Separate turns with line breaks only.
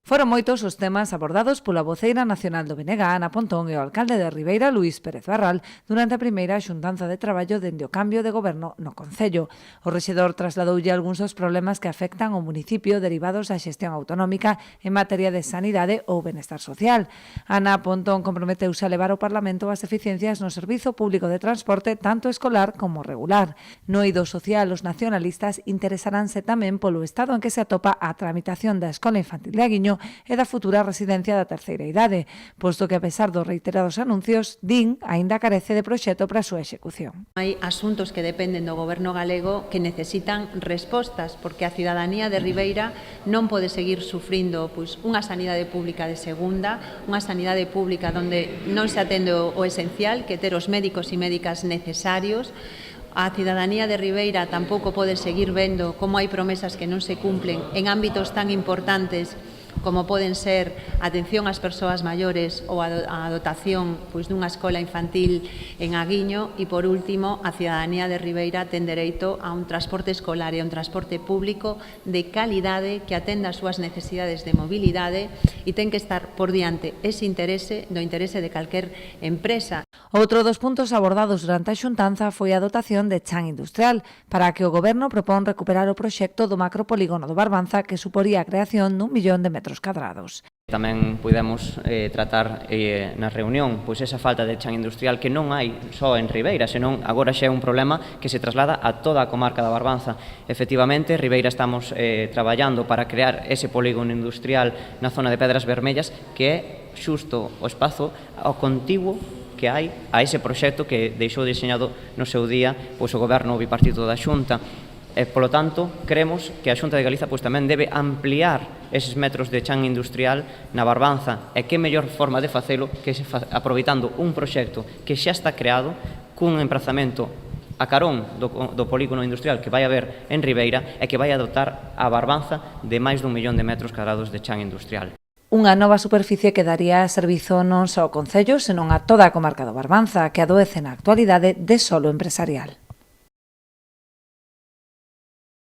Foron moitos os temas abordados pola voceira nacional do BNG, Ana Pontón, e o alcalde de Ribeira, Luís Pérez Barral, durante a primeira xuntanza de traballo dende o cambio de goberno no Concello. O rexedor trasladoulle algúns dos problemas que afectan ao municipio derivados da xestión autonómica en materia de sanidade ou benestar social. Ana Pontón comprometeuse a levar ao Parlamento as eficiencias no servizo público de transporte tanto escolar como regular. No eido social, os nacionalistas interesaránse tamén polo estado en que se atopa a tramitación da Escola Infantil de Aguiño e da futura residencia da terceira idade, posto que a pesar dos reiterados anuncios, din, aínda carece de proxecto para a súa execución.
Hai asuntos que dependen do goberno galego que necesitan respostas, porque a cidadanía de Ribeira non pode seguir sufrindo unha sanidade pública de segunda, unha sanidade pública onde non se atende o esencial, que ter os médicos e médicas necesarios. A cidadanía de Ribeira tampouco pode seguir vendo como hai promesas que non se cumplen en ámbitos tan importantes como poden ser a atención ás persoas maiores ou a dotación dunha escola infantil en Aguiño e, por último, a cidadanía de Ribeira ten dereito a un transporte escolar e a un transporte público de calidade que atenda as súas necesidades de mobilidade e ten que estar por diante ese interese do interese de calquer empresa.
Outro dos puntos abordados durante a xuntanza foi a dotación de chan industrial, para a que o Goberno propón recuperar o proxecto do macropolígono do Barbanza que suporía a creación d'1 millón de metros cadrados.
Tamén pudemos tratar na reunión esa falta de chan industrial que non hai só en Ribeira, senón agora xa é un problema que se traslada a toda a comarca da Barbanza. Efectivamente, Ribeira estamos traballando para crear ese polígono industrial na zona de Pedras Vermellas, que é xusto o espazo ao contiguo que hai a ese proxecto que deixou diseñado no seu día o Goberno bipartito da Xunta. E, polo tanto, creemos que a Xunta de Galiza tamén debe ampliar eses metros de chan industrial na Barbanza, e que mellor forma de facelo que aproveitando un proxecto que xa está creado cun emprazamento a carón do polígono industrial que vai haber en Ribeira e que vai a dotar a Barbanza de máis d'1 millón de metros cadrados de chan industrial.
Unha nova superficie que daría servizo non só ao Concello, senón a toda a comarca do Barbanza, que adoece na actualidade de solo empresarial.